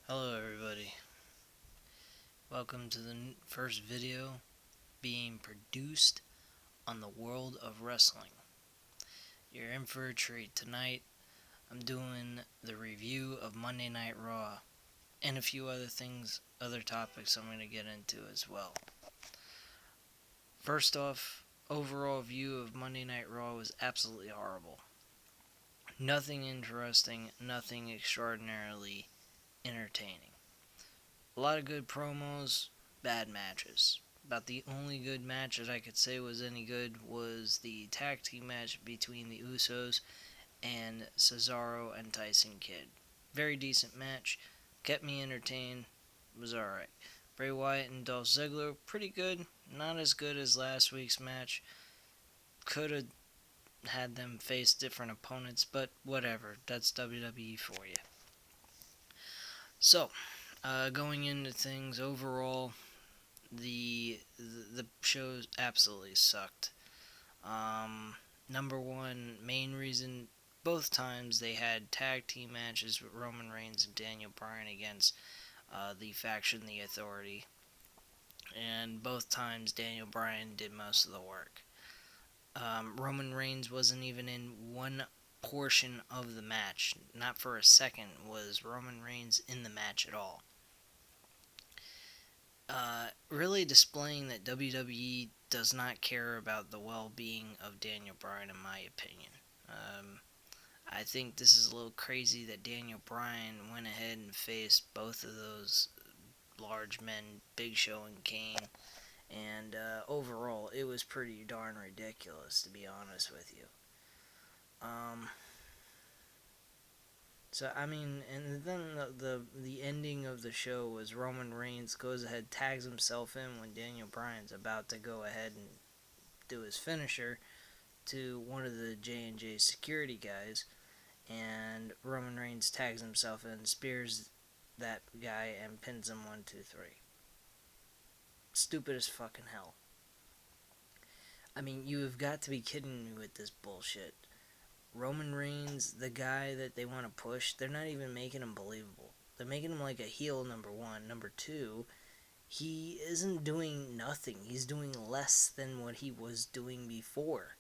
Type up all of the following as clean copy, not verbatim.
Hello everybody, welcome to the first video being produced on the world of wrestling. You're in for a treat. Tonight I'm doing the review of Monday Night Raw and a few other topics I'm going to get into as well. First off, overall view of Monday Night Raw was absolutely horrible. Nothing interesting, nothing extraordinarily entertaining. A lot of good promos, bad matches. About the only good match that I could say was any good was the tag team match between the Usos and Cesaro and Tyson Kidd. Very decent match, kept me entertained, was alright. Bray Wyatt and Dolph Ziggler, pretty good, not as good as last week's match. Could have had them face different opponents, but whatever, that's WWE for you. So, going into things overall, the shows absolutely sucked. Number one main reason, both times they had tag team matches with Roman Reigns and Daniel Bryan against the faction The Authority, and both times Daniel Bryan did most of the work. Roman Reigns wasn't even in one portion of the match. Not for a second was Roman Reigns in the match at all. Really displaying that WWE does not care about the well-being of Daniel Bryan, in my opinion. I think this is a little crazy that Daniel Bryan went ahead and faced both of those large men, Big Show and Kane, and overall, it was pretty darn ridiculous, to be honest with you. Um, So I mean, and then the ending of the show was Roman Reigns goes ahead, tags himself in when Daniel Bryan's about to go ahead and do his finisher to one of the J&J security guys, and Roman Reigns tags himself in, spears that guy, and pins him 1, 2, 3. Stupid as fucking hell. I mean, you have got to be kidding me with this bullshit. Roman Reigns, the guy that they want to push, they're not even making him believable. They're making him like a heel, number one. Number two, he isn't doing nothing. He's doing less than what he was doing before.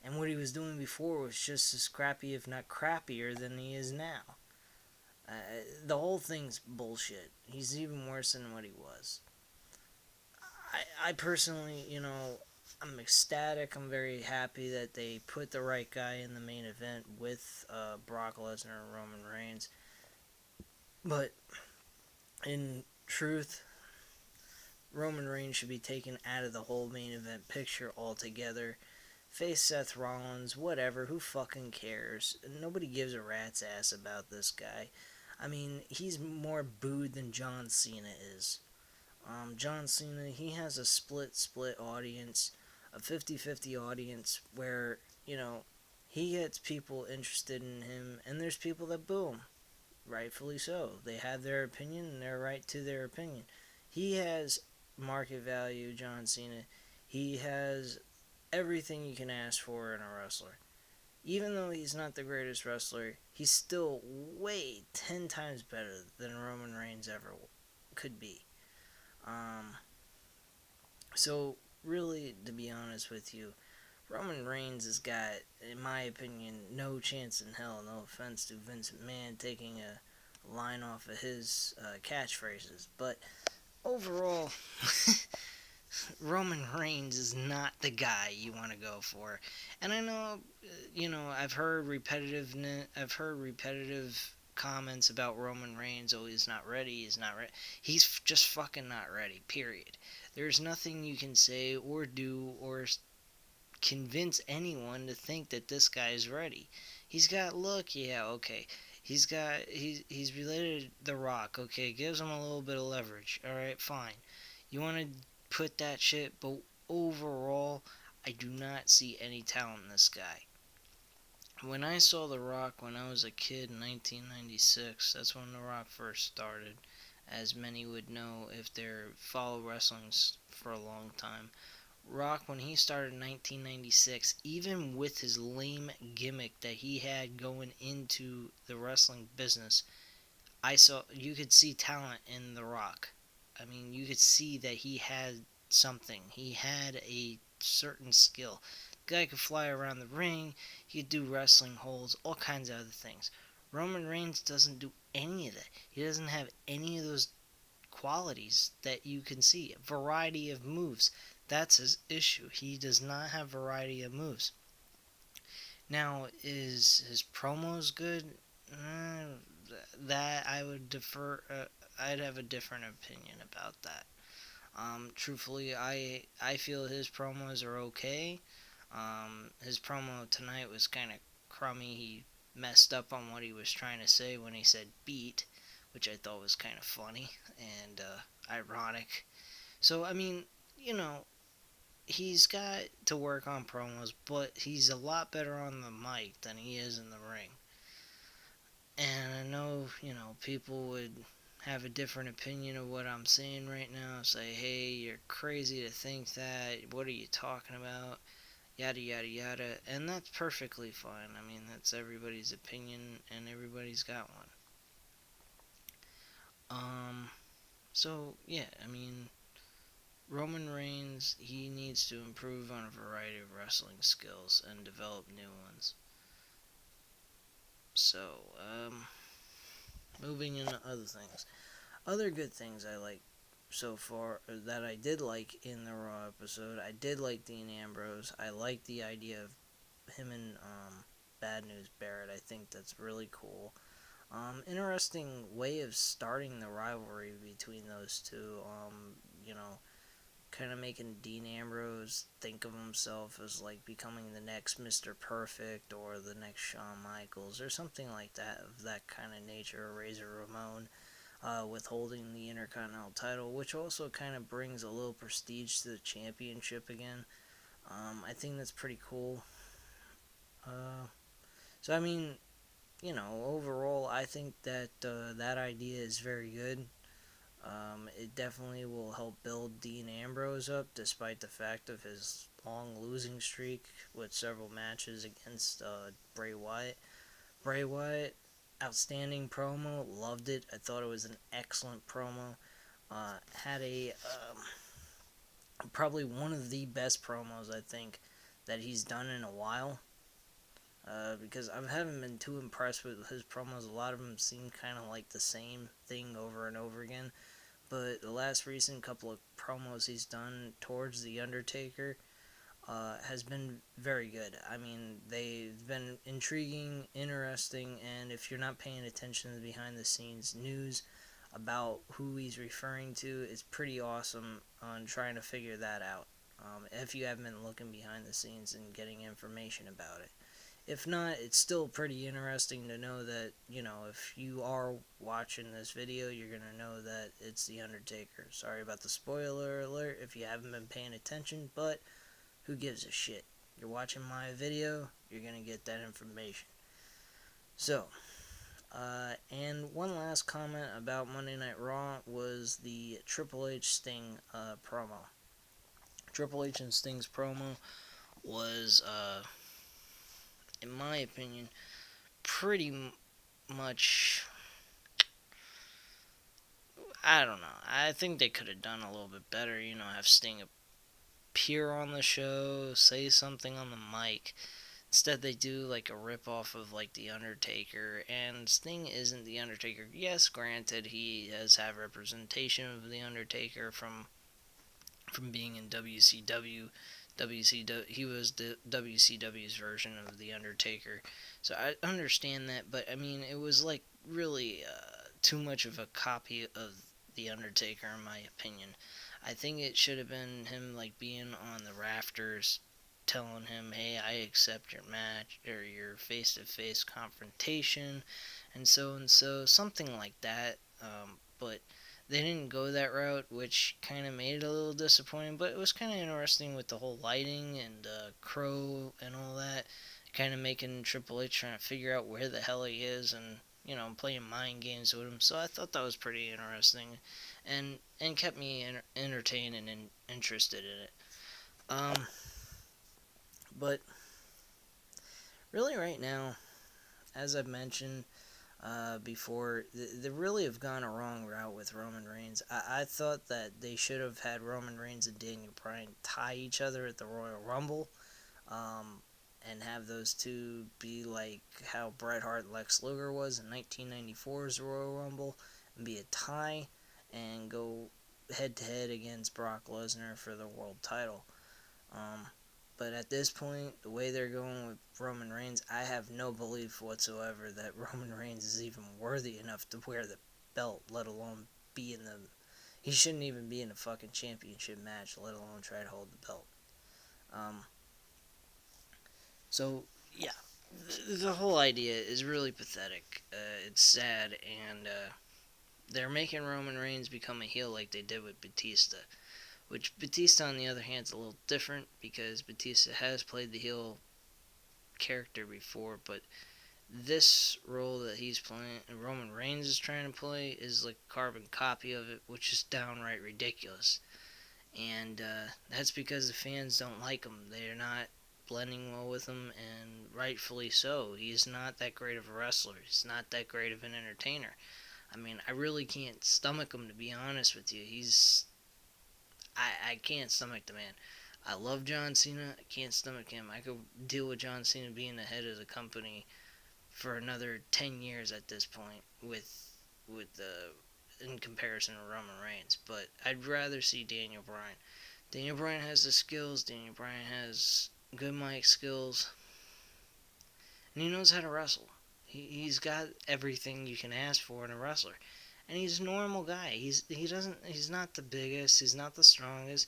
And what he was doing before was just as crappy, if not crappier, than he is now. The whole thing's bullshit. He's even worse than what he was. I personally, I'm ecstatic. I'm very happy that they put the right guy in the main event with Brock Lesnar and Roman Reigns. But in truth, Roman Reigns should be taken out of the whole main event picture altogether. Face Seth Rollins, whatever, who fucking cares? Nobody gives a rat's ass about this guy. I mean, he's more booed than John Cena is. John Cena, he has a split audience, a 50-50 audience where, he gets people interested in him, and there's people that boo him. Rightfully so. They have their opinion, and they're right to their opinion. He has market value, John Cena. He has everything you can ask for in a wrestler. Even though he's not the greatest wrestler, he's still way 10 times better than Roman Reigns ever could be. Um, so, really, to be honest with you, Roman Reigns has got, in my opinion, no chance in hell. No offense to Vince McMahon taking a line off of his catchphrases. But overall, Roman Reigns is not the guy you want to go for. And I know, I've heard repetitive comments about Roman Reigns. Oh, he's not ready. He's not ready. He's just fucking not ready. Period. There's nothing you can say or do or convince anyone to think that this guy is ready. He's got look, yeah, okay. He's related to The Rock, okay. Gives him a little bit of leverage. All right, fine. You want to put that shit, but overall, I do not see any talent in this guy. When I saw The Rock when I was a kid in 1996, that's when The Rock first started, as many would know if they're follow wrestling for a long time. Rock, when he started in 1996, even with his lame gimmick that he had going into the wrestling business, you could see talent in The Rock. I mean, you could see that he had something. He had a certain skill. The guy could fly around the ring. He could do wrestling holds, all kinds of other things. Roman Reigns doesn't do any of that. He doesn't have any of those qualities that you can see. A variety of moves. That's his issue. He does not have variety of moves. Now, is his promos good? That I would defer. I'd have a different opinion about that. Truthfully, I feel his promos are okay. His promo tonight was kind of crummy. He messed up on what he was trying to say when he said beat, which I thought was kind of funny and ironic. So, I mean, you know, he's got to work on promos, but he's a lot better on the mic than he is in the ring. And I know, people would have a different opinion of what I'm saying right now. Say, hey, you're crazy to think that. What are you talking about? Yada, yada, yada. And that's perfectly fine. I mean, that's everybody's opinion, and everybody's got one. So, yeah, I mean, Roman Reigns, he needs to improve on a variety of wrestling skills and develop new ones. So, moving into other things. Other good things I like so far, that I did like in the Raw episode, I did like Dean Ambrose. I like the idea of him and Bad News Barrett. I think that's really cool. Interesting way of starting the rivalry between those two. Kind of making Dean Ambrose think of himself as like becoming the next Mr. Perfect or the next Shawn Michaels or something like that, of that kind of nature, or Razor Ramon, withholding the Intercontinental title, which also kind of brings a little prestige to the championship again. I think that's pretty cool. So, I mean, overall, I think that that idea is very good. It definitely will help build Dean Ambrose up, despite the fact of his long losing streak with several matches against Bray Wyatt. Bray Wyatt, outstanding promo, loved it. I thought it was an excellent promo. Had probably one of the best promos, I think, that he's done in a while. Because I haven't been too impressed with his promos. A lot of them seem kind of like the same thing over and over again. But the last recent couple of promos he's done towards The Undertaker has been very good. I mean, they've been intriguing, interesting, and if you're not paying attention to the behind the scenes news about who he's referring to, it's pretty awesome on trying to figure that out. If you haven't been looking behind the scenes and getting information about it. If not, it's still pretty interesting to know that, if you are watching this video, you're going to know that it's The Undertaker. Sorry about the spoiler alert if you haven't been paying attention, but who gives a shit? You're watching my video, you're going to get that information. So, and one last comment about Monday Night Raw was the Triple H Sting promo. Triple H and Sting's promo was, in my opinion, pretty much, I don't know. I think they could have done a little bit better, have Sting appear on the show, say something on the mic. Instead, they do like a rip off of like The Undertaker, and Sting isn't The Undertaker. Yes, granted, he has had representation of The Undertaker from being in WCW. He was the WCW's version of The Undertaker, so I understand that. But I mean, it was like really too much of a copy of The Undertaker, in my opinion. I think it should have been him like being on the rafters, telling him, "Hey, I accept your match or your face-to-face confrontation," and so, something like that. But they didn't go that route, which kind of made it a little disappointing. But it was kind of interesting with the whole lighting and Crow and all that, kind of making Triple H trying to figure out where the hell he is, and playing mind games with him. So I thought that was pretty interesting, and kept me entertained and interested in it. But really, right now, as I've mentioned, before. They really have gone a wrong route with Roman Reigns. I thought that they should have had Roman Reigns and Daniel Bryan tie each other at the Royal Rumble, um, and have those two be like how Bret Hart and Lex Luger was in 1994's Royal Rumble, and be a tie, and go head to head against Brock Lesnar for the world title. Um, but at this point, the way they're going with Roman Reigns, I have no belief whatsoever that Roman Reigns is even worthy enough to wear the belt, let alone be in the. He shouldn't even be in a fucking championship match, let alone try to hold the belt. Um, so, yeah, the whole idea is really pathetic. It's sad, and they're making Roman Reigns become a heel like they did with Batista. Which Batista, on the other hand, is a little different because Batista has played the heel character before, but this role that he's playing, Roman Reigns is trying to play, is like a carbon copy of it, which is downright ridiculous. And that's because the fans don't like him. They're not blending well with him, and rightfully so. He's not that great of a wrestler. He's not that great of an entertainer. I mean, I really can't stomach him, to be honest with you. I can't stomach the man. I love John Cena. I can't stomach him. I could deal with John Cena being the head of the company for another 10 years at this point in comparison to Roman Reigns. But I'd rather see Daniel Bryan. Daniel Bryan has the skills. Daniel Bryan has good mic skills, and he knows how to wrestle. He's got everything you can ask for in a wrestler, and he's a normal guy. He's not the biggest. He's not the strongest.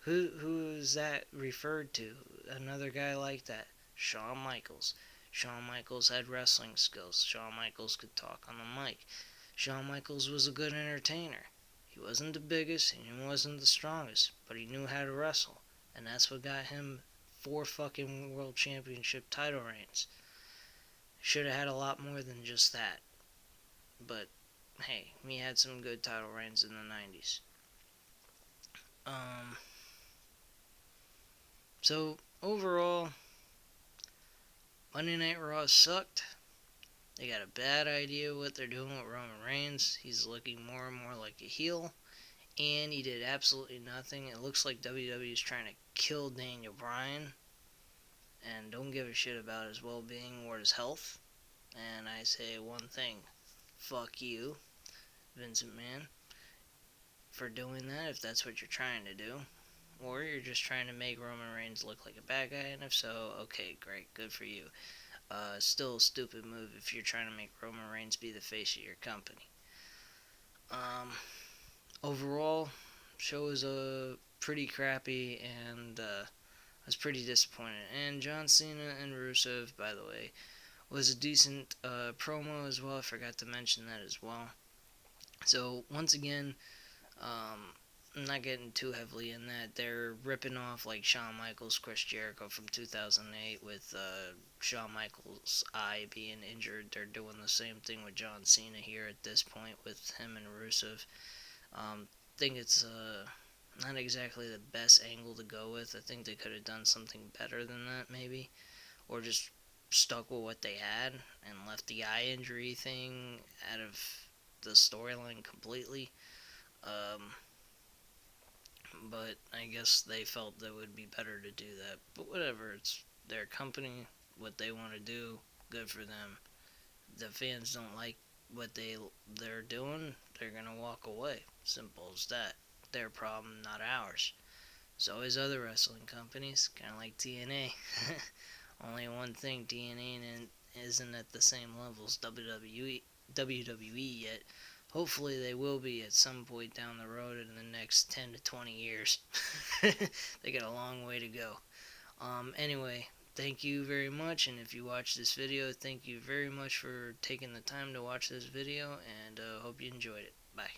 Who is that referred to? Another guy like that, Shawn Michaels. Shawn Michaels had wrestling skills. Shawn Michaels could talk on the mic. Shawn Michaels was a good entertainer. He wasn't the biggest and he wasn't the strongest, but he knew how to wrestle, and that's what got him 4 fucking world championship title reigns. Should have had a lot more than just that, but hey, he had some good title reigns in the 90s. So overall, Monday Night Raw sucked. They got a bad idea what they're doing with Roman Reigns. He's looking more and more like a heel, and he did absolutely nothing. It looks like WWE is trying to kill Daniel Bryan and don't give a shit about his well-being or his health. And I say one thing: fuck you, Vince McMahon, for doing that, if that's what you're trying to do. Or you're just trying to make Roman Reigns look like a bad guy, and if so, okay, great, good for you. Still a stupid move if you're trying to make Roman Reigns be the face of your company. Overall, show was pretty crappy, and I was pretty disappointed. And John Cena and Rusev, by the way, was a decent promo as well. I forgot to mention that as well. So once again, I'm not getting too heavily in that. They're ripping off like Shawn Michaels, Chris Jericho from 2008 with Shawn Michaels' eye being injured. They're doing the same thing with John Cena here at this point with him and Rusev. Think it's not exactly the best angle to go with. I think they could have done something better than that maybe, or just stuck with what they had and left the eye injury thing out of the storyline completely. But I guess they felt that it would be better to do that. But whatever, it's their company, what they want to do, good for them. The fans don't like what they're doing, they're gonna walk away. Simple as that. Their problem, not ours. So is other wrestling companies, kind of like TNA. Only one thing, TNA isn't at the same level as WWE yet. Hopefully they will be at some point down the road in the next 10 to 20 years. They got a long way to go. Anyway, thank you very much, and if you watched this video, thank you very much for taking the time to watch this video, and hope you enjoyed it. Bye.